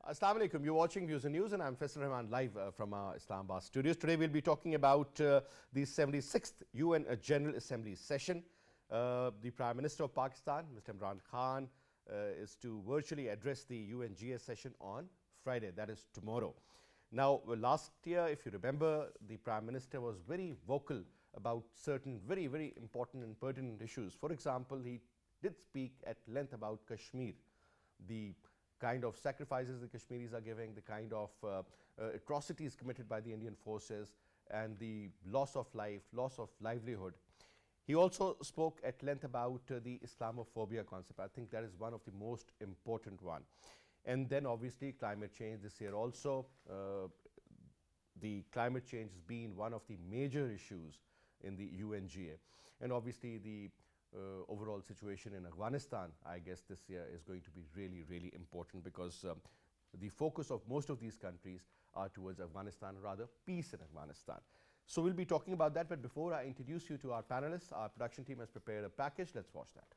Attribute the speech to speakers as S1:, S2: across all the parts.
S1: Assalamu alaikum. You're watching Views and News, and I'm Faisal Rehman live from our Islamabad studios. Today we'll be talking about the 76th UN General Assembly session. The Prime Minister of Pakistan, Mr. Imran Khan, is to virtually address the UNGA session on Friday, that is tomorrow. Now, last year, if you remember, the Prime Minister was very vocal about certain very important and pertinent issues. For example, he did speak at length about Kashmir, the kind of sacrifices the Kashmiris are giving, the kind of atrocities committed by the Indian forces, and the loss of life, loss of livelihood. He also spoke at length about the Islamophobia concept. I think that is one of the most important one. And then obviously climate change this year also. The climate change has been one of the major issues in the UNGA. And obviously the overall situation in Afghanistan, I guess this year is going to be really important, because the focus of most of these countries are towards Afghanistan, rather peace in Afghanistan. So we'll be talking about that, but before I introduce you to our panelists, our production team has prepared a package. Let's watch that.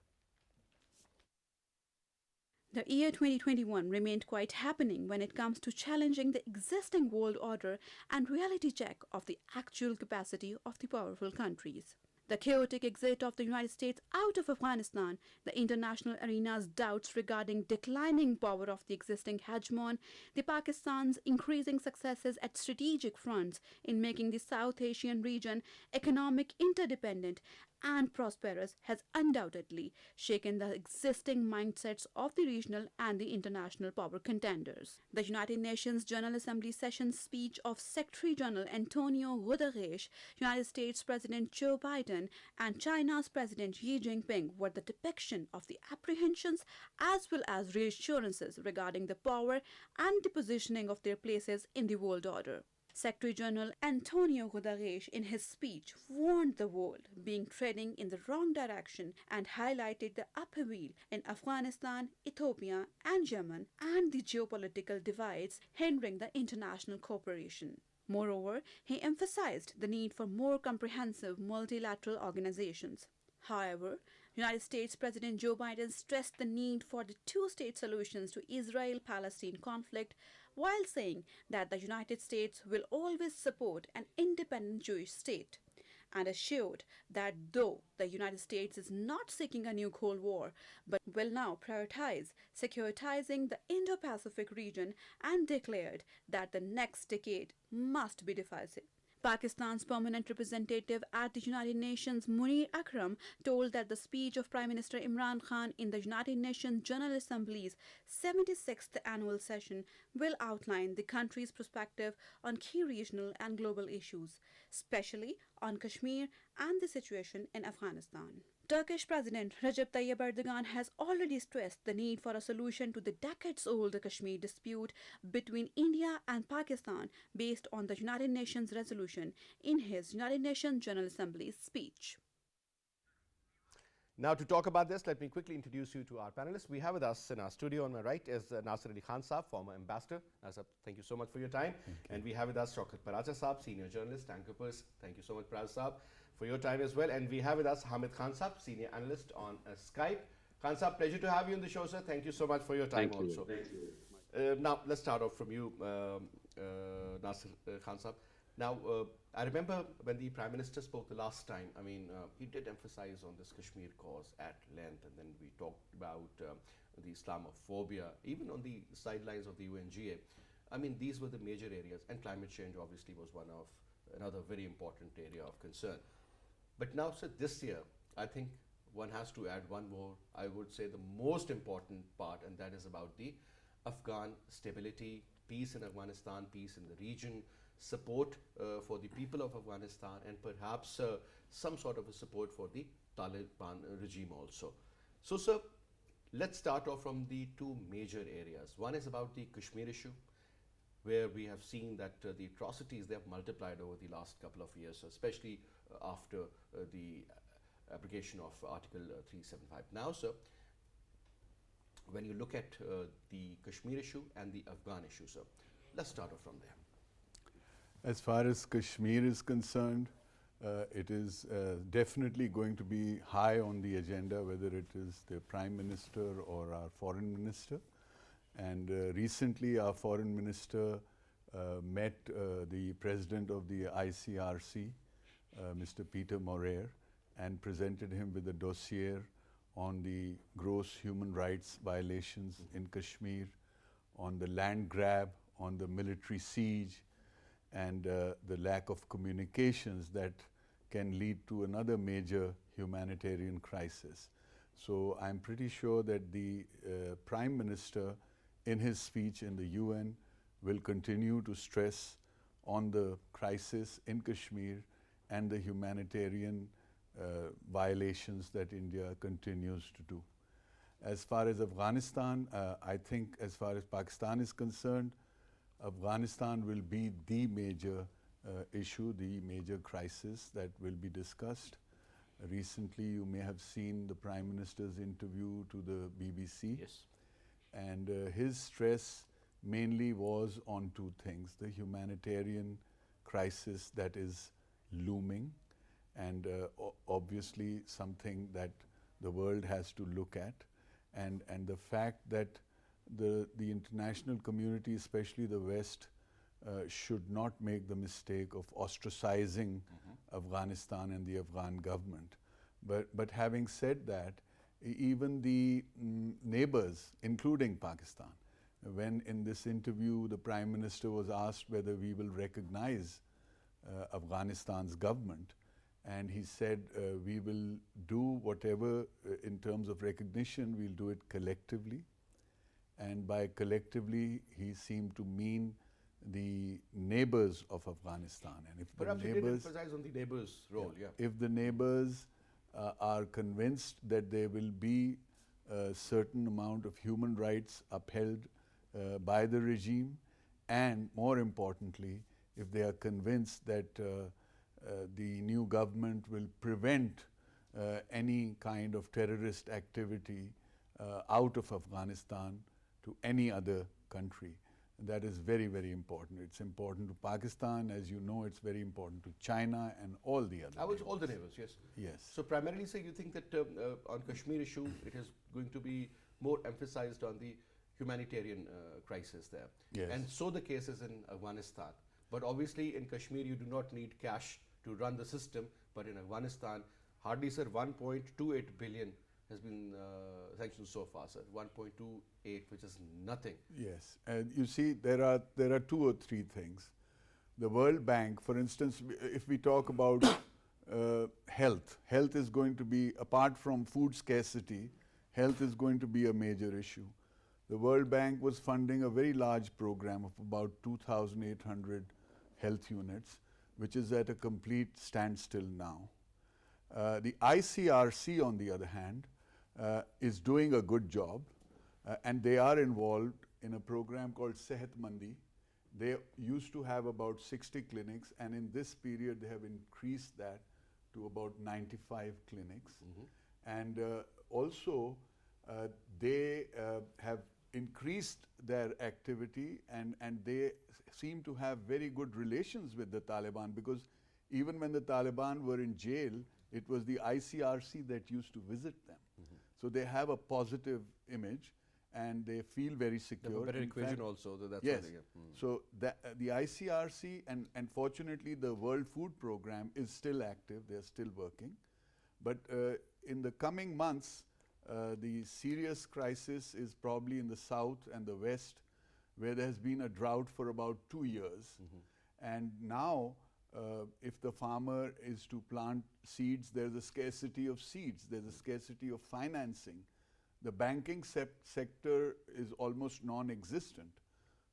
S2: The year 2021 remained quite happening when it comes to challenging the existing world order and reality check of the actual capacity of the powerful countries. The chaotic exit of the United States out of Afghanistan, the international arena's doubts regarding declining power of the existing hegemon, the Pakistan's increasing successes at strategic fronts in making the South Asian region economic interdependent and prosperous has undoubtedly shaken the existing mindsets of the regional and the international power contenders. The United Nations General Assembly session speech of Secretary General Antonio Guterres, United States President Joe Biden, and China's President Xi Jinping were the depiction of the apprehensions as well as reassurances regarding the power and the positioning of their places in the world order. Secretary General Antonio Guterres in his speech warned the world being treading in the wrong direction and highlighted the upheaval in Afghanistan, Ethiopia and Yemen and the geopolitical divides hindering the international cooperation. Moreover, he emphasized the need for more comprehensive multilateral organizations. However, United States President Joe Biden stressed the need for the two-state solutions to Israel-Palestine conflict, while saying that the United States will always support an independent Jewish state, and assured that though the United States is not seeking a new Cold War, but will now prioritize securitizing the Indo-Pacific region, and declared that the next decade must be decisive. Pakistan's permanent representative at the United Nations, Munir Akram, told that the speech of Prime Minister Imran Khan in the United Nations General Assembly's 76th annual session will outline the country's perspective on key regional and global issues, especially on Kashmir and the situation in Afghanistan. Turkish President Recep Tayyip Erdogan has already stressed the need for a solution to the decades-old Kashmir dispute between India and Pakistan based on the United Nations resolution in his United Nations General Assembly's speech.
S1: Now, to talk about this, let me quickly introduce you to our panelists. We have with us in our studio on my right is NASIR Khan Saab, former ambassador. NASIR, thank you so much for your time. And we have with us SHAUKAT PARACHA Saab, senior journalist, anchor person. Thank you so much, Faisal Saab, for your time as well. And we have with us HAMID Khan Saab, senior analyst on SKYPE. Khan Saab, pleasure to have you on the show, sir. Thank you so much for your time also.
S3: Thank you.
S1: Now, let's start off from you, NASIR Khan Saab. Now, I remember when the Prime Minister spoke the last time, I mean, he did emphasize on this Kashmir cause at length, and then we talked about the Islamophobia, even on the sidelines of the UNGA. I mean, these were the major areas, and climate change obviously was one of another very important area of concern. But now, sir, this year, I think one has to add one more, I would say the most important part, and that is about the Afghan stability, peace in Afghanistan, peace in the region, support for the people of Afghanistan, and perhaps some sort of a support for the Taliban regime also. So, sir, let's start off from the two major areas. One is about the Kashmir issue, where we have seen that the atrocities, they have multiplied over the last couple of years, especially after the abrogation of Article 375. Now, sir, when you look at the Kashmir issue and the Afghan issue, sir, let's start off from there.
S3: As far as Kashmir is concerned, it is definitely going to be high on the agenda, whether it is the Prime Minister or our Foreign Minister. And recently our foreign minister met the president of the ICRC, Mr. Peter Morer, and presented him with a dossier on the gross human rights violations in Kashmir, on the land grab, on the military siege, and the lack of communications that can lead to another major humanitarian crisis. So I'm pretty sure that the Prime Minister in his speech in the UN will continue to stress on the crisis in Kashmir and the humanitarian violations that India continues to do. As far as Afghanistan, I think as far as Pakistan is concerned, Afghanistan will be the major issue, the major crisis that will be discussed. Recently, you may have seen the Prime Minister's interview to the BBC.
S1: Yes.
S3: And his stress mainly was on two things: the humanitarian crisis that is looming, and obviously something that the world has to look at, and the fact that the international community, especially the West, should not make the mistake of ostracizing Afghanistan and the Afghan government. But having said that, even the neighbors, including Pakistan, when in this interview the Prime Minister was asked whether we will recognize Afghanistan's government, and he said we will do whatever in terms of recognition, we'll do it collectively. And by collectively, he seemed to mean the neighbors of Afghanistan. And if
S1: Perhaps
S3: the
S1: he did
S3: neighbors,
S1: emphasize on the neighbors' role, yeah.
S3: if the neighbors are convinced that there will be a certain amount of human rights upheld by the regime, and more importantly, if they are convinced that the new government will prevent any kind of terrorist activity out of Afghanistan to any other country. That is very, very important. It's important to Pakistan, as you know, it's very important to China and all the other neighbors.
S1: All the neighbors, yes.
S3: Yes.
S1: So primarily, sir, you think that on Kashmir issue, it is going to be more emphasized on the humanitarian crisis there.
S3: Yes.
S1: And so the case is in Afghanistan. But obviously in Kashmir, you do not need cash to run the system. But in Afghanistan, hardly, sir, 1.28 billion has been sanctioned so far, sir. 1.28, which is nothing.
S3: Yes, and you see, there are two or three things. The World Bank, for instance, if we talk about health is going to be, apart from food scarcity, health is going to be a major issue. The World Bank was funding a very large program of about 2,800 health units, which is at a complete standstill now. The ICRC, on the other hand, is doing a good job, and they are involved in a program called Sehat Mandi. They used to have about 60 clinics, and in this period they have increased that to about 95 clinics. And also they have increased their activity, and they seem to have very good relations with the Taliban, because even when the Taliban were in jail, it was the ICRC that used to visit them. So they have a positive image, and they feel very secure.
S1: They have a better
S3: In
S1: equation
S3: fact,
S1: also. That's
S3: yes.
S1: what they get.
S3: So the ICRC and fortunately the World Food Program is still active. They are still working. But in the coming months, the serious crisis is probably in the south and the west, where there has been a drought for about 2 years. And now, if the farmer is to plant seeds, there's a scarcity of seeds, there's a scarcity of financing. The banking sector is almost non-existent.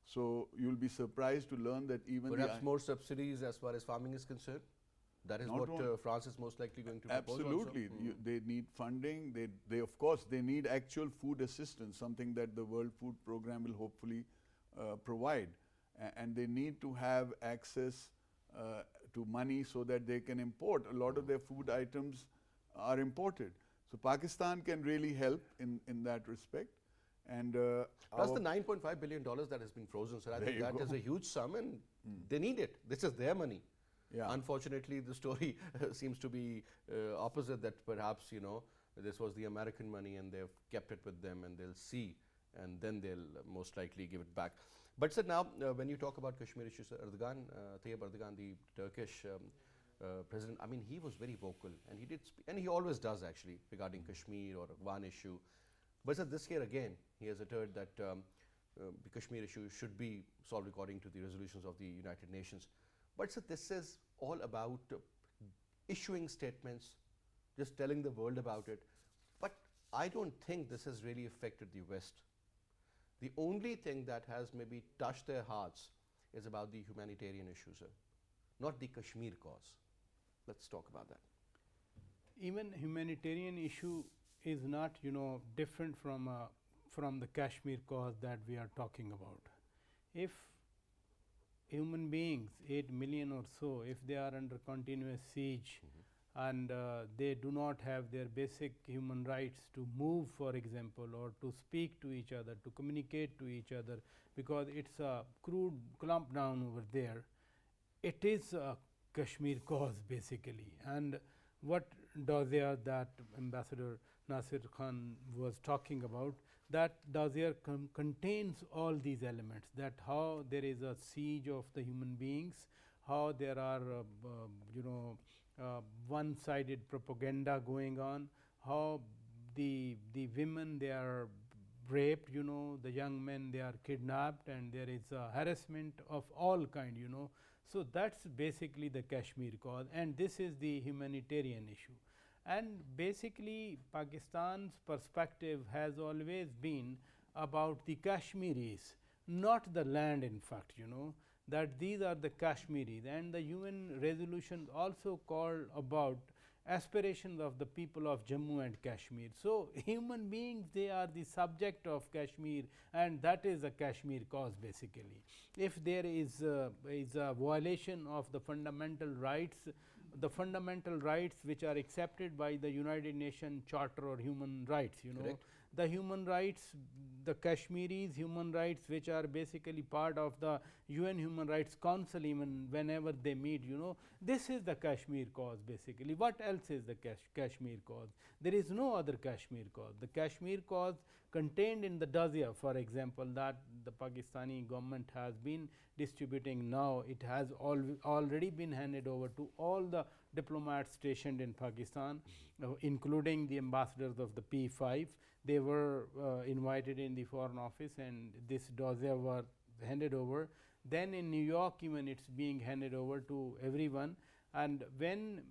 S3: So you'll be surprised to learn that even
S1: Perhaps more subsidies as far as farming is concerned? That is
S3: Not
S1: what France is most likely going to propose also?
S3: Absolutely. They need funding. They of course, they need actual food assistance, something that the World Food Program will hopefully provide. And they need to have access to money so that they can import. A lot of their food items are imported. So Pakistan can really help in that respect. And
S1: plus the $9.5 billion that has been frozen, sir. I think that is a huge sum, and they need it. This is their money.
S3: Yeah.
S1: Unfortunately, the story seems to be opposite, that perhaps, this was the American money and they've kept it with them, and they'll see and then they'll most likely give it back. But sir, now when you talk about Kashmir issues, Erdogan, Tayyip Erdogan, the Turkish president, I mean, he was very vocal, and he did, and he always does actually, regarding Kashmir or one issue. But sir, this year again, he has uttered that the Kashmir issue should be solved according to the resolutions of the United Nations. But sir, this is all about issuing statements, just telling the world about it. But I don't think this has really affected the West. The only thing that has maybe touched their hearts is about the humanitarian issue, sir, not the Kashmir cause. Let's talk about that.
S4: Even humanitarian issue is not, different from the Kashmir cause that we are talking about. If human beings, 8 million or so, if they are under continuous siege, and they do not have their basic human rights to move, for example, or to speak to each other, to communicate to each other, because it's a crude clump down over there, it is a Kashmir cause basically. And what dossier that Ambassador NASIR Khan was talking about, that dossier contains all these elements, that how there is a siege of the human beings, how there are one-sided propaganda going on, how the women, they are raped, the young men, they are kidnapped, and there is harassment of all kind, So that's basically the Kashmir cause, and this is the humanitarian issue. And basically Pakistan's perspective has always been about the Kashmiris, not the land, in fact, that these are the Kashmiris, and the UN resolution also called about aspirations of the people of Jammu and Kashmir. So human beings, they are the subject of Kashmir, and that is a Kashmir cause basically. If there is a violation of the fundamental rights which are accepted by the United Nations Charter or human rights,
S1: Correct.
S4: The human rights, the Kashmiris human rights, which are basically part of the UN Human Rights Council, even whenever they meet, this is the Kashmir cause basically. What else is the Kashmir cause? There is no other Kashmir cause. The Kashmir cause contained in the dossier, for example, that the Pakistani government has been distributing now, it has already been handed over to all the diplomats stationed in Pakistan, including the ambassadors of the P5. They were invited in the Foreign Office, and this dossier was handed over. Then in New York, even it's being handed over to everyone. And when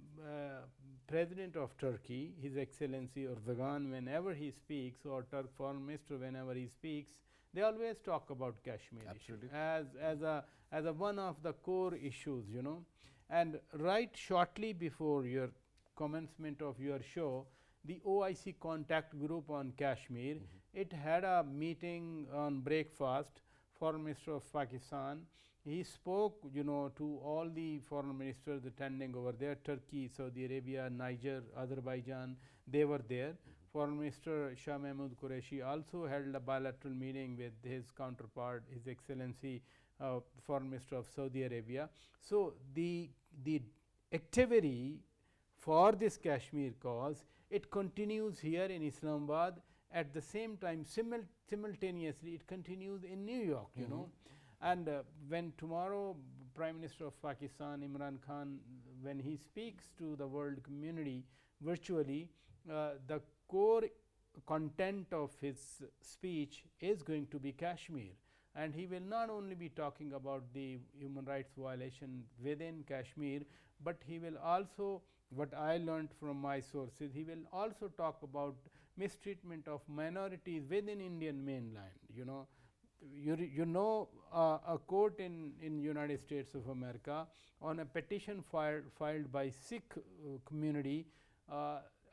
S4: President of Turkey, His Excellency Erdogan, whenever he speaks, or Turk Foreign Minister, whenever he speaks, they always talk about Kashmir issue as a one of the core issues, And right shortly before your commencement of your show, the OIC contact group on Kashmir, it had a meeting on breakfast. Foreign Minister of Pakistan, he spoke, to all the foreign ministers attending over there, Turkey, Saudi Arabia, Niger, Azerbaijan, they were there. Foreign Minister Shah Mahmood Qureshi also held a bilateral meeting with his counterpart, His Excellency Foreign Minister of Saudi Arabia. So the activity for this Kashmir cause, it continues here in Islamabad. At the same time, simultaneously, it continues in New York, And when tomorrow Prime Minister of Pakistan, Imran Khan, when he speaks to the world community virtually, the core content of his speech is going to be Kashmir. And he will not only be talking about the human rights violation within Kashmir, but he will also, what I learned from my sources, he will also talk about mistreatment of minorities within Indian mainland. A court in United States of America, on a petition filed by Sikh community,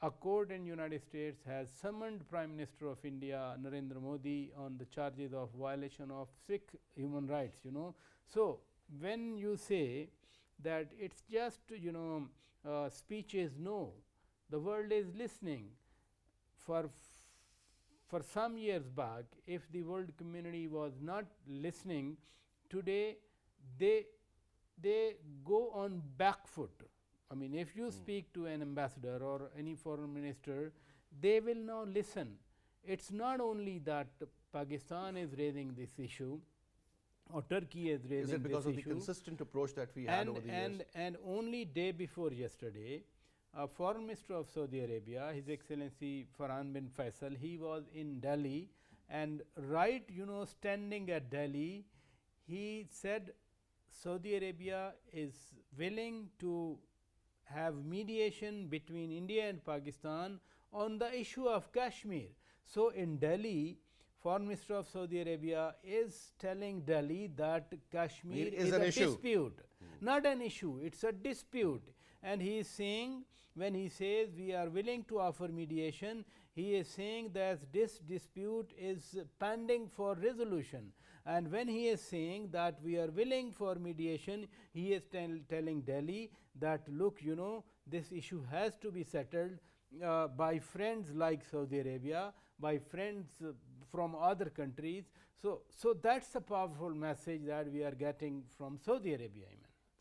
S4: a court in United States has summoned Prime Minister of India Narendra Modi on the charges of violation of Sikh human rights. So when you say that it's just speech is no, the world is listening. For some years back, if the world community was not listening, today they go on back foot. I mean, if you speak to an ambassador or any foreign minister, they will now listen. It's not only that Pakistan is raising this issue, or Turkey is raising
S1: Is it because
S4: this
S1: of the
S4: issue.
S1: consistent approach that we had over the years?
S4: And only day before yesterday, Foreign Minister of Saudi Arabia, His Excellency Farhan bin Faisal, he was in Delhi, and right, standing at Delhi, he said Saudi Arabia is willing to have mediation between India and Pakistan on the issue of Kashmir. So in Delhi, Foreign Minister of Saudi Arabia is telling Delhi that Kashmir is
S1: an
S4: a
S1: issue.
S4: dispute, not an issue, it's a dispute. And he is saying, when he says we are willing to offer mediation, he is saying that this dispute is pending for resolution. And when he is saying that we are willing for mediation, he is telling Delhi that look, this issue has to be settled by friends like Saudi Arabia, by friends from other countries. So that's a powerful message that we are getting from Saudi Arabia.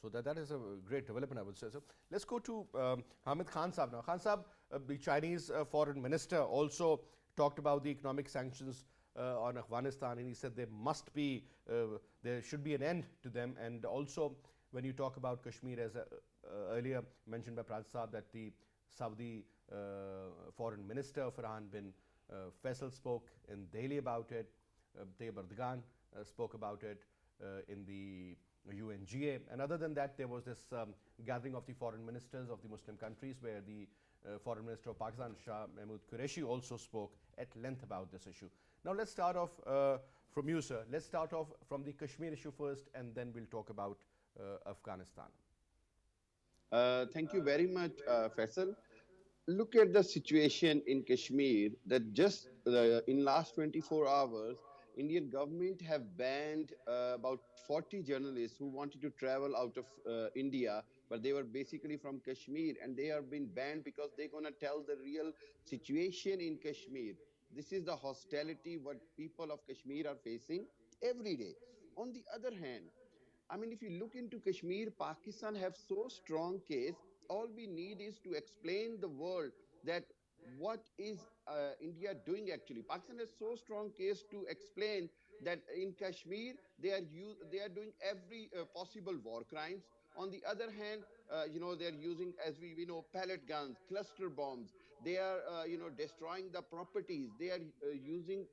S1: So that is a great development, I would say. So let's go to Hamid Khan Sahab now. Khan Sahab, the Chinese foreign minister also talked about the economic sanctions on Afghanistan, and he said there should be an end to them. And also, when you talk about Kashmir, as earlier mentioned by Praj Sahab, that the Saudi foreign minister Farhan bin Faisal spoke in Delhi about it. Tayyip Erdogan spoke about it in the UNGA, and other than that, there was this gathering of the foreign ministers of the Muslim countries, where the foreign minister of Pakistan, Shah Mahmood Qureshi, also spoke at length about this issue. Now let's start off from you, sir. Let's start off from the Kashmir issue first, and then we'll talk about Afghanistan.
S5: Thank you very much, Faisal. Look at the situation in Kashmir, that just in last 24 hours, Indian government have banned about 40 journalists who wanted to travel out of India, but they were basically from Kashmir, and they are being banned because they're going to tell the real situation in Kashmir. This is the hostility what people of Kashmir are facing every day. On the other hand, I mean, if you look into Kashmir, Pakistan have so strong case. All we need is to explain the world that what is India doing actually. Pakistan has so strong case to explain that in Kashmir they are doing every possible war crimes. On the other hand, they are using, as we know, pellet guns, cluster bombs. They are destroying the properties. They are using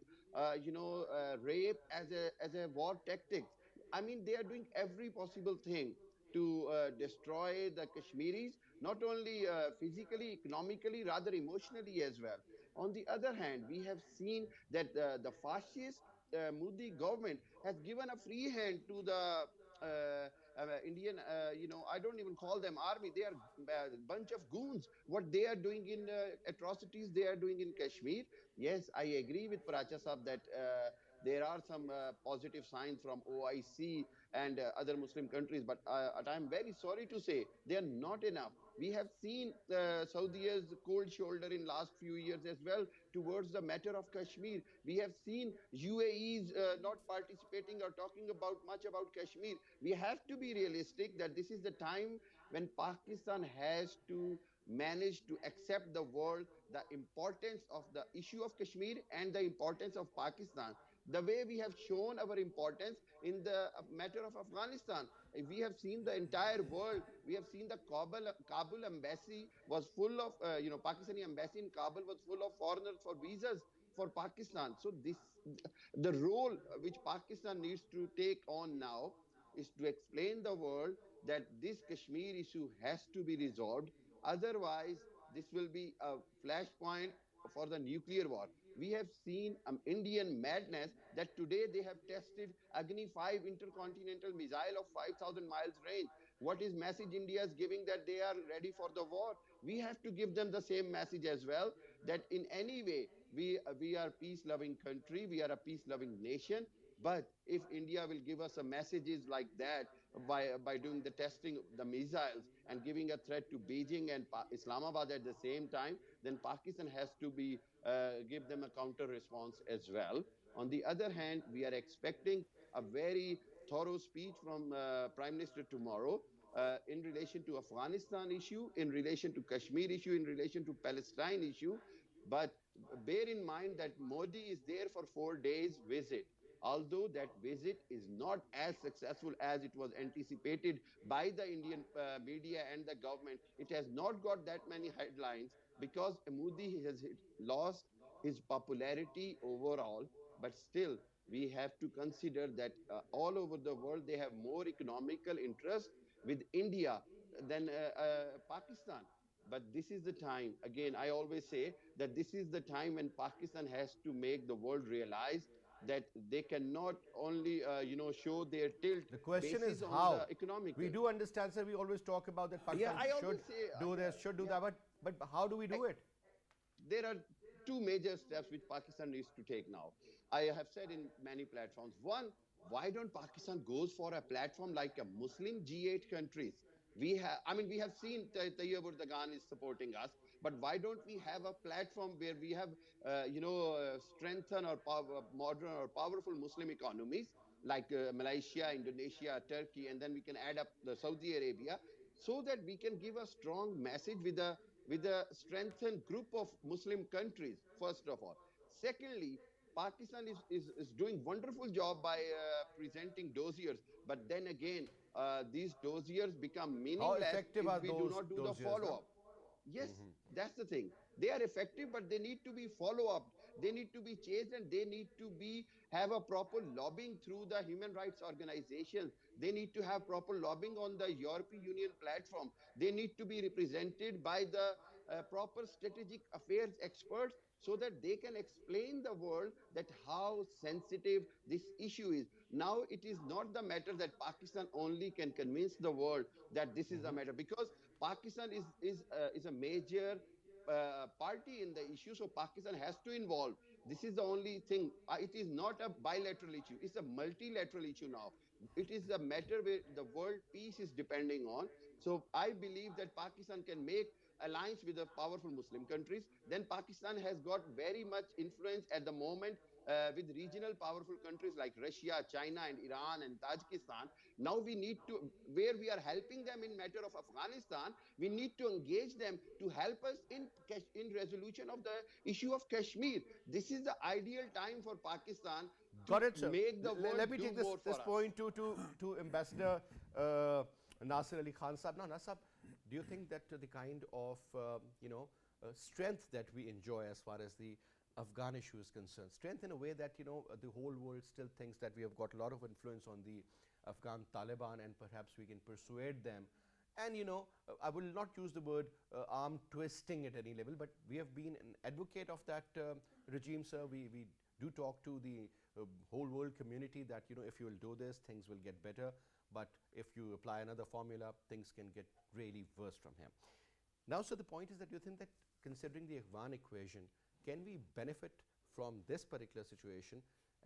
S5: rape as a war tactic. I mean, they are doing every possible thing to destroy the Kashmiris, not only physically, economically, rather emotionally as well. On the other hand, we have seen that the fascist Modi government has given a free hand to the Indian, I don't even call them army. They are a bunch of goons. What they are doing in atrocities, they are doing in Kashmir. Yes, I agree with Paracha Sahab that there are some positive signs from OIC and other Muslim countries, but I'm very sorry to say they are not enough. We have seen Saudi's cold shoulder in last few years as well towards the matter of Kashmir. We have seen UAE's not participating or talking about much about Kashmir. We have to be realistic that this is the time when Pakistan has to manage to accept the world the importance of the issue of Kashmir and the importance of Pakistan, the way we have shown our importance in the matter of Afghanistan. We have seen the entire world. We have seen the Kabul embassy was full of, Pakistani embassy in Kabul was full of foreigners for visas for Pakistan. So the role which Pakistan needs to take on now is to explain the world that this Kashmir issue has to be resolved. Otherwise, this will be a flashpoint for the nuclear war. We have seen Indian madness that today they have tested Agni 5 intercontinental missile of 5,000 miles range. What is message India is giving that they are ready for the war? We have to give them the same message as well, that in any way we are peace-loving country, we are a peace-loving nation. But if India will give us a messages like that by doing the testing of the missiles and giving a threat to Beijing and Islamabad at the same time, then Pakistan has to be give them a counter response as well. On the other hand, we are expecting a very thorough speech from Prime Minister tomorrow in relation to Afghanistan issue, in relation to Kashmir issue, in relation to Palestine issue. But bear in mind that Modi is there for 4 days visit. Although that visit is not as successful as it was anticipated by the Indian media and the government, it has not got that many headlines because Modi has lost his popularity overall. But still, we have to consider that all over the world they have more economical interest with India than Pakistan. But this is the time, again, I always say that this is the time when Pakistan has to make the world realize that they cannot only, show their tilt
S1: The question is
S5: basis on
S1: how.
S5: the economical.
S1: We do understand, sir, we always talk about that
S5: Yeah,
S1: Pakistan
S5: I
S1: should
S5: always say,
S1: do this, should do that, but how do we do it?
S5: there are two major steps which Pakistan needs to take now. I have said in many platforms. One, why don't Pakistan goes for a platform like a Muslim G8 countries? We have seen Tayyip Erdogan is supporting us, but why don't we have a platform where we have, strengthen or modern or powerful Muslim economies like Malaysia, Indonesia, Turkey, and then we can add up the Saudi Arabia, so that we can give a strong message with a strengthened group of Muslim countries, first of all. Secondly, Pakistan is doing wonderful job by presenting dossiers, but then again, these dossiers become
S1: How
S5: meaningless
S1: effective
S5: if
S1: are
S5: we do
S1: those
S5: not do the
S1: dossiers?
S5: follow-up. Yes, that's the thing. They are effective, but they need to be follow-up. They need to be changed, and they need to be have a proper lobbying through the human rights organizations. They need to have proper lobbying on the European Union platform. They need to be represented by the proper strategic affairs experts so that they can explain the world that how sensitive this issue is. Now it is not the matter that Pakistan only can convince the world that this is a matter, because Pakistan is a major party in the issue, so Pakistan has to involve. This is the only thing. It is not a bilateral issue. It's a multilateral issue now. It is a matter where the world peace is depending on. So I believe that Pakistan can make alliance with the powerful Muslim countries. Then Pakistan has got very much influence at the moment with regional powerful countries like Russia, China, and Iran and Tajikistan. Now we need to, where we are helping them in matter of Afghanistan, we need to engage them to help us in resolution of the issue of Kashmir. This is the ideal time for Pakistan to
S1: Got it, sir.
S5: make the world
S1: Let me
S5: do
S1: take
S5: more for
S1: this
S5: us.
S1: point to Ambassador Nasir Ali Khan Sahab. Now, Nasir, do you think that the kind of strength that we enjoy as far as the Afghan issue is concerned, strength in a way that the whole world still thinks that we have got a lot of influence on the Afghan Taliban, and perhaps we can persuade them. And I will not use the word arm twisting at any level, but we have been an advocate of that regime, sir. We do talk to the whole world community that if you will do this, things will get better. But if you apply another formula, things can get really worse from here. Now, so the point is that you think that considering the Afghan equation, can we benefit from this particular situation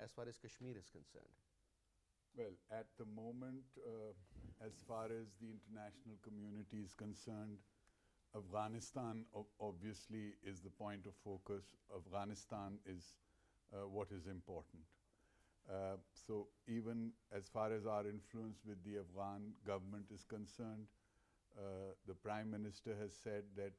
S1: as far as Kashmir is concerned?
S3: Well, at the moment, as far as the international community is concerned, Afghanistan obviously is the point of focus. Afghanistan is what is important. So even as far as our influence with the Afghan government is concerned, the Prime Minister has said that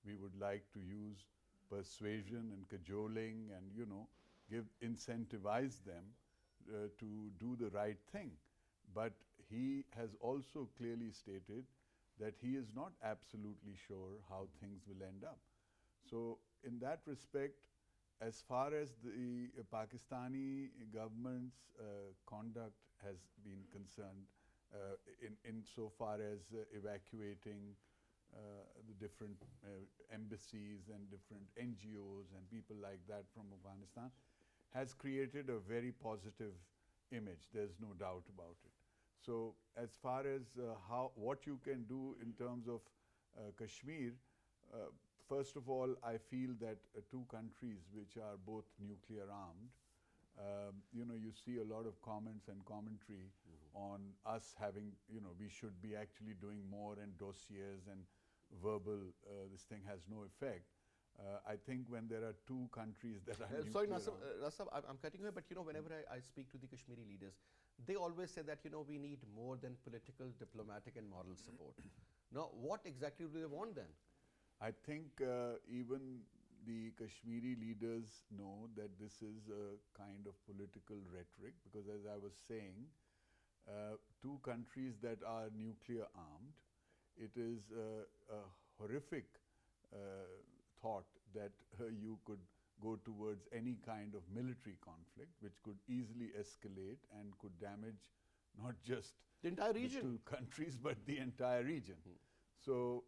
S3: we would like to use persuasion and cajoling and incentivize them to do the right thing. But he has also clearly stated that he is not absolutely sure how things will end up. So in that respect, as far as the Pakistani government's conduct has been concerned, in so far as evacuating the different embassies and different NGOs and people like that from Afghanistan, has created a very positive image. There's no doubt about it. So as far as what you can do in terms of Kashmir, first of all, I feel that two countries which are both nuclear armed, you see a lot of comments and commentary on us having, we should be actually doing more, and dossiers and verbal, this thing has no effect. I think when there are two countries that are
S1: sorry,
S3: nuclear
S1: Nasir, I'm cutting you, but whenever I speak to the Kashmiri leaders, they always say that we need more than political, diplomatic, and moral support. Now, what exactly do they want then?
S3: I think even the Kashmiri leaders know that this is a kind of political rhetoric, because as I was saying, two countries that are nuclear armed, it is a horrific thought that you could go towards any kind of military conflict, which could easily escalate and could damage not just
S1: The entire
S3: the
S1: region.
S3: two countries, but the entire region. So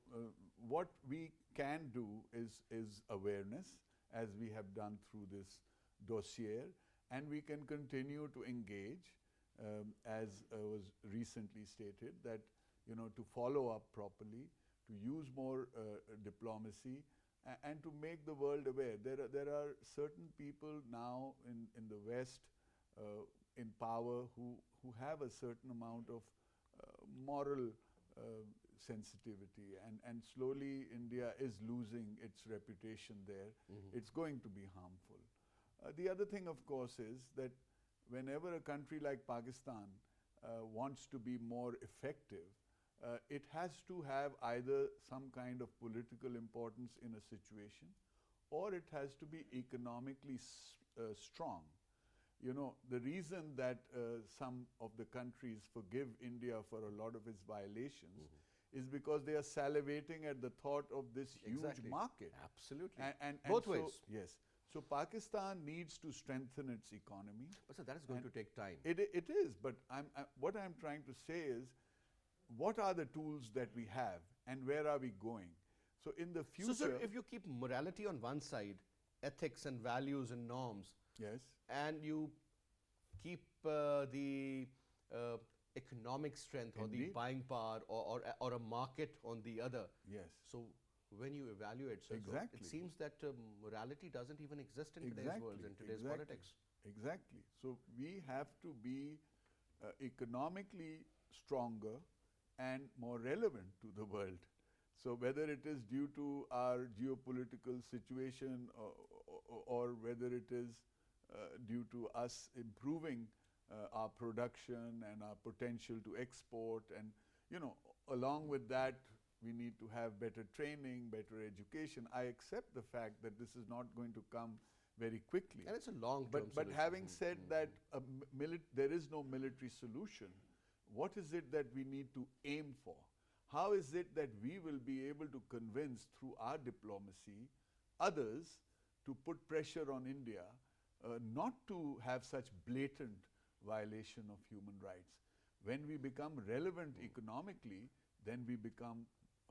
S3: what we can do is awareness, as we have done through this dossier, and we can continue to engage, as was recently stated, that to follow up properly, to use more diplomacy, and to make the world aware. There are certain people now in the West in power who have a certain amount of moral sensitivity, and slowly India is losing its reputation there. It's going to be harmful. The other thing, of course, is that whenever a country like Pakistan wants to be more effective, it has to have either some kind of political importance in a situation, or it has to be economically strong. The reason that some of the countries forgive India for a lot of its violations is because they are salivating at the thought of this huge market.
S1: Absolutely.
S3: And
S1: Both
S3: so,
S1: ways.
S3: Yes. So Pakistan needs to strengthen its economy.
S1: But so that is going to take time.
S3: It is, but what I'm trying to say is, what are the tools that we have, and where are we going? So in the future,
S1: So, sir, if you keep morality on one side, ethics and values and norms,
S3: yes,
S1: and you keep the economic strength or the
S3: Indeed.
S1: buying power or a market on the other.
S3: yes,
S1: So when you evaluate, sir, so
S3: Exactly.
S1: it seems that morality doesn't even exist in today's world, in today's politics.
S3: Exactly. So we have to be economically stronger and more relevant to the world. So whether it is due to our geopolitical situation, or whether it is due to us improving our production and our potential to export, and along with that we need to have better training, better education. I accept the fact that this is not going to come very quickly.
S1: And it's a long-term
S3: But
S1: solution.
S3: having said that, there is no military solution, what is it that we need to aim for? How is it that we will be able to convince through our diplomacy others to put pressure on India not to have such blatant violation of human rights? When we become relevant economically, then we become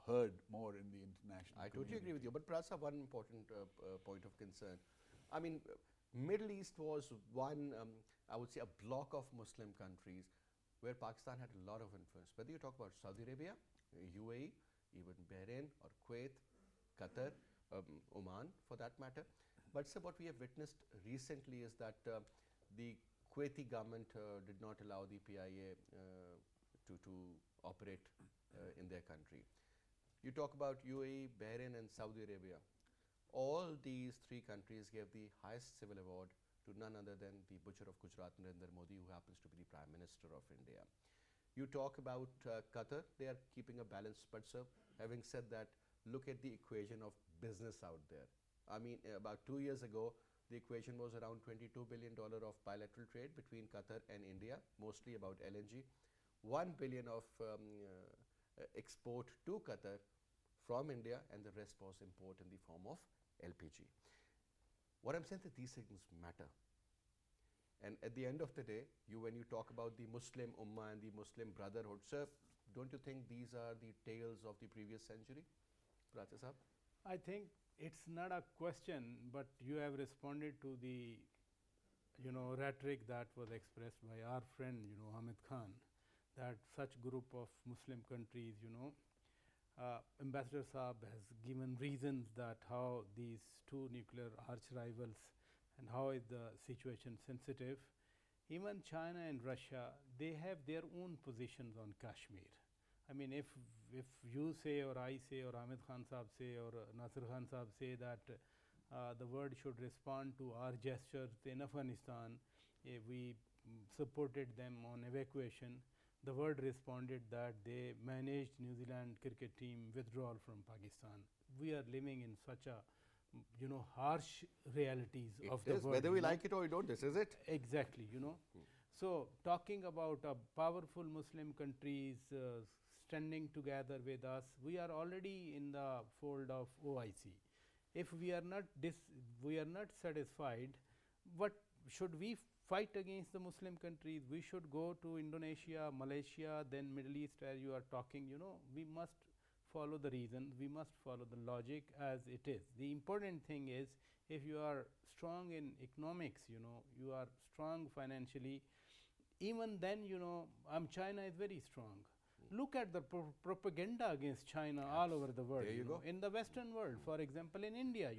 S3: heard more in the international
S1: I totally
S3: community.
S1: agree with you. But perhaps one important point of concern. I mean, Middle East was one, I would say, a block of Muslim countries where Pakistan had a lot of influence. Whether you talk about Saudi Arabia, UAE, even Bahrain or Kuwait, Qatar, Oman for that matter. But sir, what we have witnessed recently is that the Kuwaiti government did not allow the PIA to operate in their country. You talk about UAE, Bahrain and Saudi Arabia. All these three countries gave the highest civil award to none other than the butcher of Gujarat, Narendra Modi, who happens to be the Prime Minister of India. You talk about Qatar, they are keeping a balance, but sir, having said that, look at the equation of business out there. I mean, about 2 years ago, the equation was around $22 billion of bilateral trade between Qatar and India, mostly about LNG, $1 billion of export to Qatar from India, and the rest was import in the form of LPG. What I'm saying is that these things matter. And at the end of the day, when you talk about the Muslim Ummah and the Muslim Brotherhood, sir, don't you think these are the tales of the previous century? Paracha Sahab?
S4: I think it's not a question, but you have responded to the rhetoric that was expressed by our friend Hamid Khan, that such group of Muslim countries, Ambassador Saab has given reasons that how these two nuclear arch rivals and how is the situation sensitive. Even China and Russia, they have their own positions on Kashmir. I mean, if you say, or I say, or Hamid Khan Saab say, or NASIR Khan Saab say that the world should respond to our gestures in Afghanistan, we supported them on evacuation, the world responded that they managed New Zealand cricket team withdrawal from Pakistan. We are living in such a harsh realities of the
S1: It is,
S4: world.
S1: whether we like it or we don't, this is it.
S4: Exactly, So, talking about powerful Muslim countries standing together with us, we are already in the fold of OIC. If we are not satisfied, what should we fight against the Muslim countries? We should go to Indonesia, Malaysia, then Middle East, where you are talking. We must follow the reason, we must follow the logic as it is. The important thing is, if you are strong in economics, you are strong financially, even then, China is very strong. Look at the propaganda against China all over the world.
S1: There you go.
S4: In the Western world, for example, in India,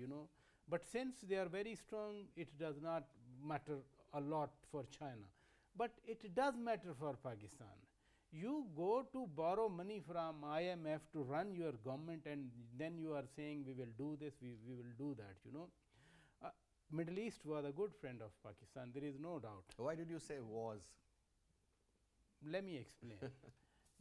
S4: But since they are very strong, it does not matter a lot for China. But it does matter for Pakistan. You go to borrow money from IMF to run your government, and then you are saying we will do this, we will do that, Middle East was a good friend of Pakistan, there is no doubt.
S1: Why did you say was?
S4: Let me explain.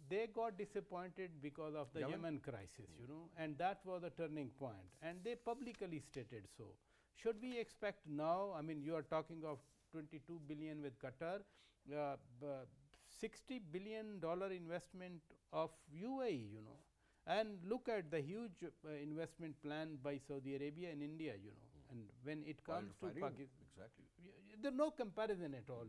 S4: They got disappointed because of the Yemen crisis, and that was a turning point, and they publicly stated so. Should we expect now, I mean, you are talking of 22 billion with Qatar, $60 billion investment of UAE, and look at the huge investment plan by Saudi Arabia and India, and when it comes to Pakistan,
S1: exactly,
S4: there is no comparison at all,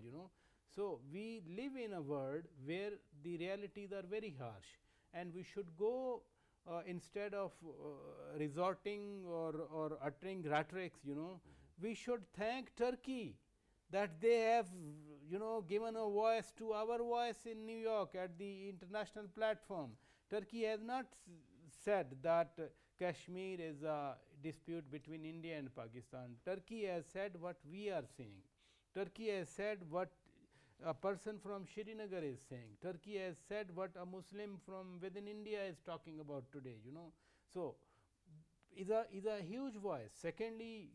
S4: So, we live in a world where the realities are very harsh, and we should go instead of resorting or uttering rhetorics, we should thank Turkey that they have given a voice to our voice in New York at the international platform. Turkey has not said that Kashmir is a dispute between India and Pakistan. Turkey has said what we are saying. Turkey has said what a person from Srinagar is saying. Turkey has said what a Muslim from within India is talking about today, So, is a huge voice. Secondly,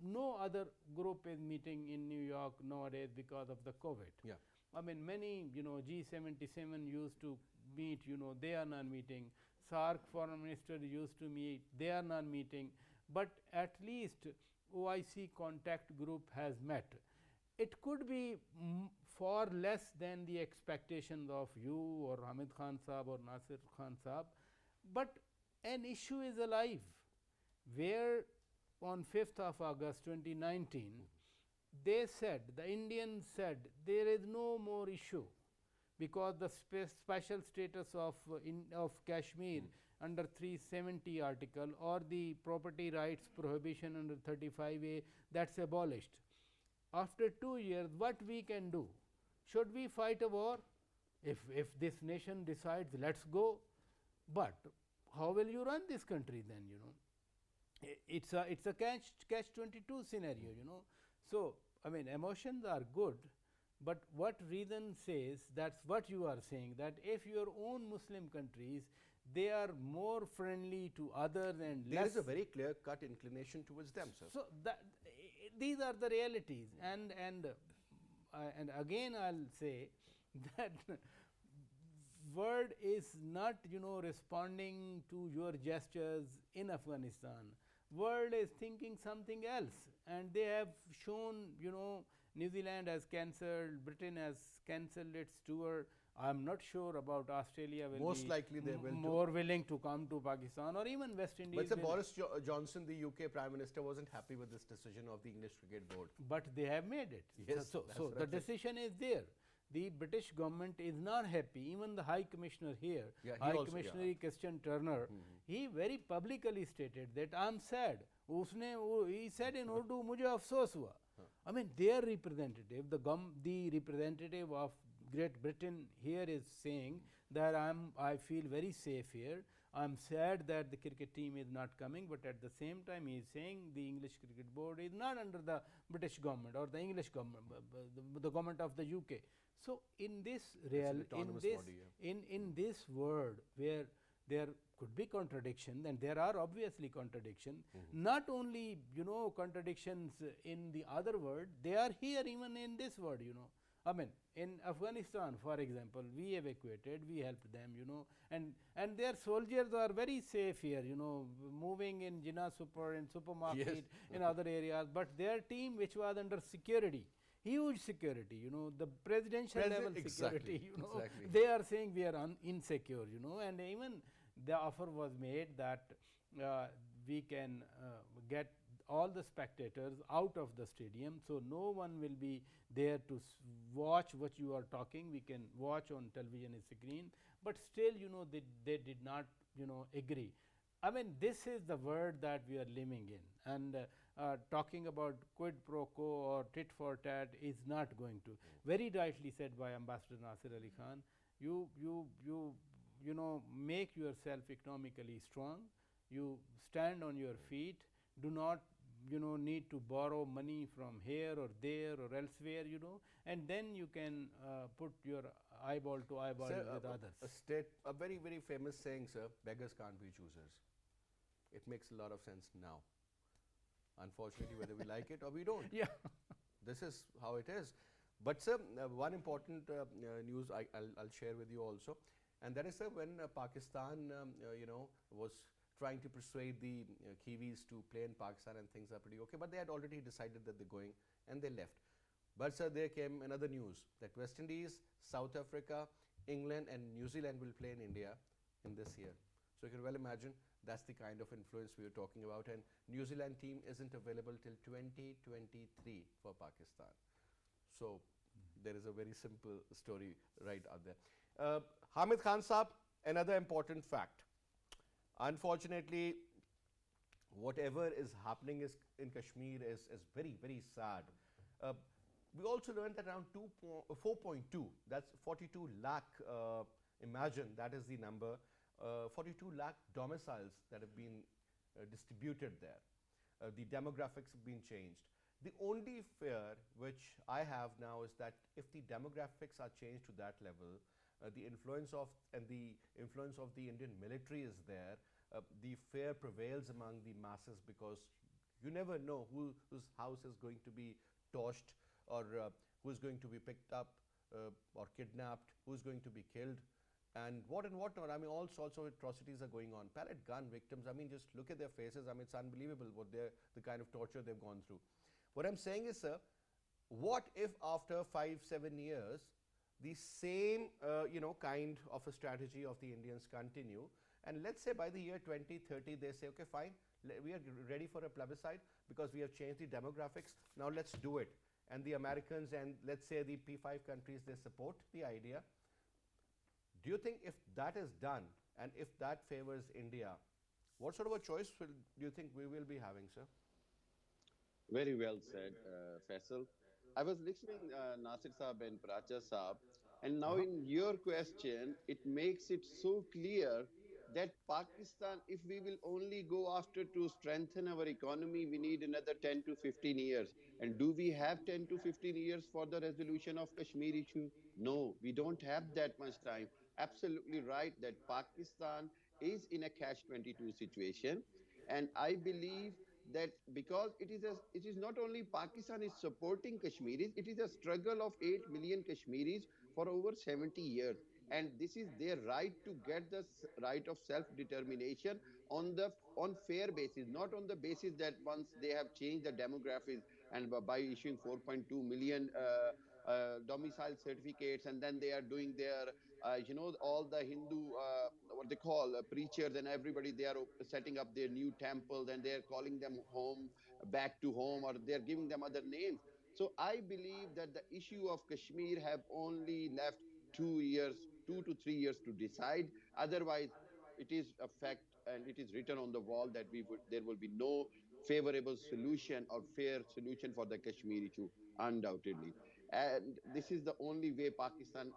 S4: no other group is meeting in New York nowadays because of the COVID.
S1: Yeah.
S4: I mean, many, G77 used to meet, they are not meeting. SAARC foreign minister used to meet, they are not meeting. But at least OIC contact group has met. It could be far less than the expectations of you or Hamid Khan Saab or Nasir Khan Saab, but an issue is alive, where on 5th of August 2019, they said, the Indians said, there is no more issue, because the special status of Kashmir under 370 article or the property rights prohibition under 35A, that's abolished. After 2 years, what we can do? Should we fight a war? If this nation decides, let's go. But how will you run this country then, It's a catch-22 scenario, So, I mean, emotions are good, but what reason says, that's what you are saying, that if your own Muslim countries, they are more friendly to others and
S1: there
S4: less.
S1: is a very clear-cut inclination towards them, sir.
S4: So, these are the realities, and again I'll say that world is not responding to your gestures in Afghanistan. World is thinking something else, and they have shown, New Zealand has cancelled, Britain has cancelled its tour. I am not sure about Australia will
S1: Most
S4: be
S1: likely they will
S4: more willing to come to Pakistan, or even West Indies.
S1: But Sir, Boris Johnson, the UK Prime Minister, wasn't happy with this decision of the English Cricket Board.
S4: But they have made it.
S1: Yes,
S4: so the decision is there. The British government is not happy. Even the High Commissioner here, High Commissioner Christian Turner, he very publicly stated that I am sad. He said in Urdu, "Mujhe afsos hua." I mean, their representative, the representative of Great Britain here is saying that I feel very safe here. I'm sad that the cricket team is not coming, but at the same time he is saying the English Cricket Board is not under the British government or the English government, the government of the UK. So, in this in this world where there could be contradiction, and there are obviously contradictions, not only contradictions in the other world, they are here even in this world, I mean, in Afghanistan, for example, we evacuated, we helped them, and their soldiers are very safe here, moving in Jinnah Super, in supermarket,
S1: Yes.
S4: in other areas. But their team, which was under security, huge security, the presidential level
S1: Exactly,
S4: security,
S1: exactly.
S4: they are saying we are insecure, and even the offer was made that we can get all the spectators out of the stadium, so no one will be there to watch what you are talking. We can watch on television screen, but still, they did not, agree. I mean, this is the world that we are living in, and talking about quid pro quo or tit for tat is not going to. Very rightly said by Ambassador Nasir Ali Khan. Make yourself economically strong. You stand on your feet. Do not, need to borrow money from here or there or elsewhere, and then you can put your eyeball to eyeball
S1: Sir,
S4: with others.
S1: a very, very famous saying, sir, beggars can't be choosers. It makes a lot of sense now. Unfortunately, whether we like it or we don't.
S4: Yeah.
S1: This is how it is. But sir, one important news I'll share with you also, and that is, sir, when Pakistan, was trying to persuade the Kiwis to play in Pakistan and things are pretty okay, but they had already decided that they're going and they left. But sir, there came another news that West Indies, South Africa, England and New Zealand will play in India in this year. So you can well imagine that's the kind of influence we were talking about, and New Zealand team isn't available till 2023 for Pakistan. So there is a very simple story right out there. Hamid Khan Saab, another important fact. Unfortunately, whatever is happening in Kashmir is very, very sad. We also learned that around 4.2, that's 42 lakh, imagine that is the number, 42 lakh domiciles that have been distributed there. The demographics have been changed. The only fear which I have now is that if the demographics are changed to that level, the influence of the Indian military is there. The fear prevails among the masses because you never know whose house is going to be torched, or who is going to be picked up or kidnapped, who is going to be killed, and what not. I mean, all sorts of atrocities are going on. Pellet gun victims, I mean, just look at their faces. I mean, it's unbelievable what the kind of torture they've gone through. What I'm saying is, sir, what if after 5-7 years, the same kind of a strategy of the Indians continue, and let's say by the year 2030 they say, okay, fine, we are ready for a plebiscite because we have changed the demographics, now let's do it. And the Americans and let's say the P5 countries, they support the idea. Do you think if that is done and if that favors India, what sort of a choice do you think we will be having, sir?
S5: Very well said, Faisal. I was listening Nasir Saab and Paracha Saab, and now in your question, it makes it so clear that Pakistan, if we will only go after to strengthen our economy, we need another 10 to 15 years. And do we have 10 to 15 years for the resolution of Kashmir issue? No, we don't have that much time. Absolutely right that Pakistan is in a catch-22 situation. And I believe that because it is not only Pakistan is supporting Kashmiris, it is a struggle of 8 million Kashmiris for over 70 years. And this is their right to get the right of self-determination on fair basis, not on the basis that once they have changed the demographics and by issuing 4.2 million domicile certificates, and then they are doing their all the Hindu what they call preachers and everybody, they are setting up their new temples and they are calling them home, back to home, or they are giving them other names. So I believe that the issue of Kashmir have only left 2 years, 2 to 3 years to decide. Otherwise, it is a fact and it is written on the wall that there will be no favorable solution or fair solution for the Kashmir issue, undoubtedly. And this is the only way Pakistan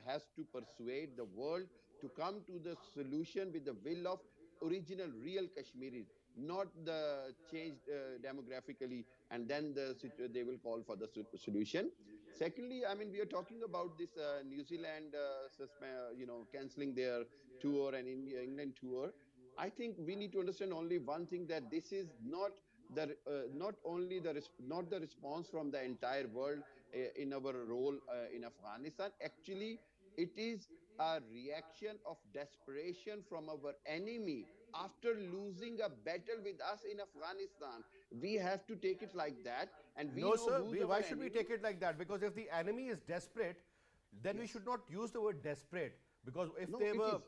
S5: has to persuade the world to come to the solution with the will of original, real Kashmiris, not the changed demographically, and then they will call for the solution. Secondly, I mean, we are talking about this New Zealand, canceling their tour and England tour. I think we need to understand only one thing, that this is not the not only not the response from the entire world. in our role in Afghanistan. Actually, it is a reaction of desperation from our enemy after losing a battle with us in Afghanistan. We have to take it like that, and we
S1: No,
S5: know
S1: sir.
S5: who's
S1: Why
S5: our
S1: should we
S5: enemy.
S1: take it like that? Because if the enemy is desperate, then we
S5: Yes.
S1: should not use the word desperate. Because if
S5: No,
S1: they
S5: it
S1: were,
S5: is.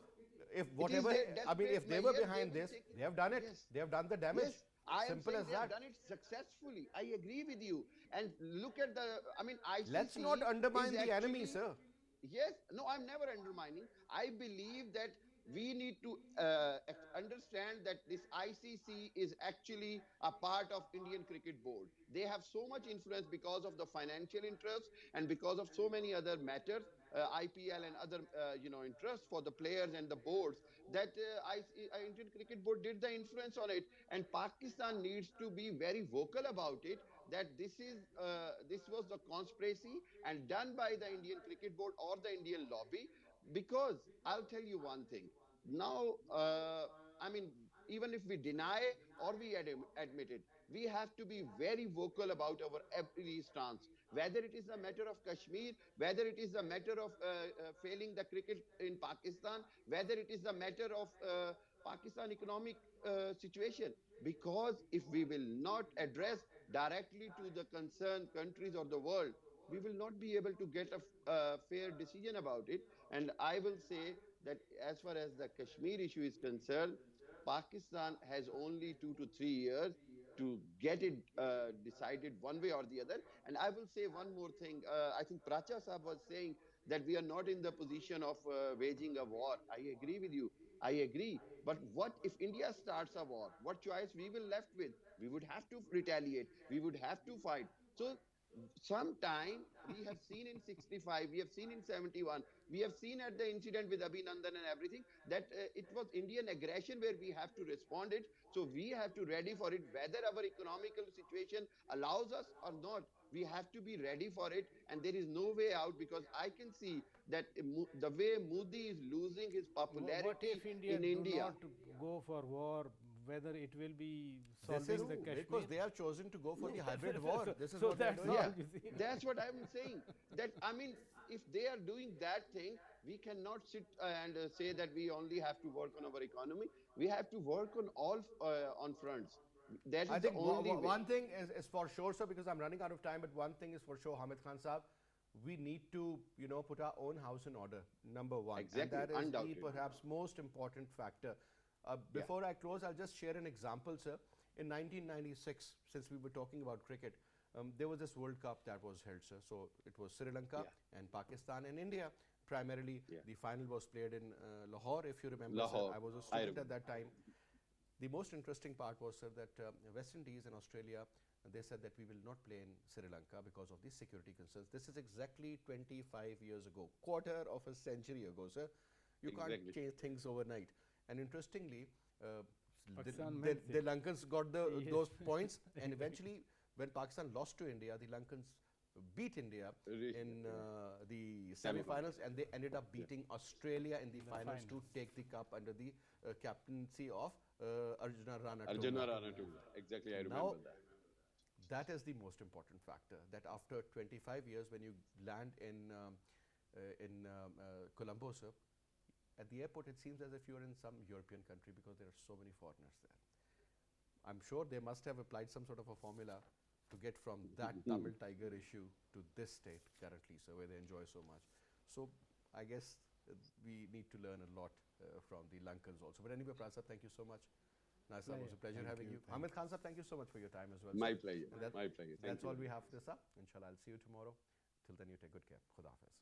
S1: if
S5: It is
S1: whatever, I mean,
S5: desperate
S1: if they were
S5: measure, they
S1: behind
S5: will
S1: this,
S5: take it.
S1: they have done it.
S5: Yes.
S1: They have done the damage.
S5: Yes, I am
S1: Simple
S5: saying
S1: as
S5: they have
S1: that.
S5: done it successfully. I agree with you. And look at the, I mean,
S1: Let's not
S5: ICC is
S1: undermine the enemy,
S5: actually,
S1: sir.
S5: yes, no, I'm never undermining. I believe that we need to understand that this ICC is actually a part of Indian Cricket Board. They have so much influence because of the financial interests and because of so many other matters, IPL and other interests for the players and the boards, that Indian Cricket Board did the influence on it, and Pakistan needs to be very vocal about it. That this was the conspiracy and done by the Indian Cricket Board or the Indian lobby. Because I'll tell you one thing. Now, I mean, even if we deny or we admit it, we have to be very vocal about our every stance. Whether it is a matter of Kashmir, whether it is a matter of failing the cricket in Pakistan, whether it is a matter of Pakistan economic situation. Because if we will not address directly to the concerned countries or the world, we will not be able to get a fair decision about it. And I will say that as far as the Kashmir issue is concerned, Pakistan has only 2 to 3 years to get it decided one way or the other. And I will say one more thing. I think Pracha Sahab was saying that we are not in the position of waging a war. I agree with you. I agree. But what if India starts a war? What choice we will left with? We would have to retaliate. We would have to fight. So sometime we have seen in 65, we have seen in 71, we have seen at the incident with Abhinandan and everything, that it was Indian aggression where we have to respond it. So we have to ready for it, whether our economical situation allows us or not. We have to be ready for it, and there is no way out. Because I can see that the way Modi is losing his
S4: What
S5: popularity
S4: if India
S5: in
S4: do
S5: India.
S4: not go for war? Whether it will be
S1: This
S4: solving
S1: is
S4: the Kashmir?
S1: because they have chosen to go for the hybrid war. This is
S4: So
S1: what they're
S4: that's
S1: doing.
S4: all.
S5: Yeah,
S4: You see.
S5: that's what I'm saying. That, I mean, if they are doing that thing, we cannot sit and say that we only have to work on our economy. We have to work on all on fronts. That
S1: I
S5: is the
S1: think
S5: only way.
S1: one thing is for sure, sir, because I'm running out of time, but one thing is for sure, Hamid Khan Saab, we need to, put our own house in order, number one.
S5: Exactly,
S1: And that is the
S5: undoubtedly.
S1: perhaps most important factor. Before I close, I'll just share an example, sir. In 1996, since we were talking about cricket, there was this World Cup that was held, sir. So it was Sri Lanka and Pakistan and India. Primarily, the final was played in Lahore, if you remember,
S5: Lahore.
S1: sir. I was a
S5: I
S1: student at
S5: remember.
S1: that time. The most interesting part was, sir, that West Indies and Australia, they said that we will not play in Sri Lanka because of the security concerns. This is exactly 25 years ago, quarter of a century ago, sir. You can't
S5: Exactly.
S1: change things overnight. And interestingly,
S4: Pakistan
S1: the
S4: meant it.
S1: Lankans got
S4: Yes.
S1: those points, and eventually, when Pakistan lost to India, the Lankans beat India in the semi-finals, and they ended up beating Australia in the finals to take the cup under the captaincy of Arjuna Rana.
S5: Arjuna Ranatula. Exactly, I remember
S1: Now,
S5: that.
S1: that is the most important factor, that after 25 years, when you land in Colombo, sir, at the airport, it seems as if you're in some European country because there are so many foreigners there. I'm sure they must have applied some sort of a formula to get from that Tamil Tiger issue to this state currently, so where they enjoy so much. So I guess we need to learn a lot from the Lankans also. But anyway, Prasad, thank you so much. Nasir, it was a pleasure having you. Hamid Khan, sir, thank you so much for your time as well.
S5: My
S1: sir.
S5: pleasure.
S1: And
S5: My pleasure. Thank
S1: that's
S5: you.
S1: all we have for this up. Inshallah, I'll see you tomorrow. Till then, you take good care. Khuda Hafiz.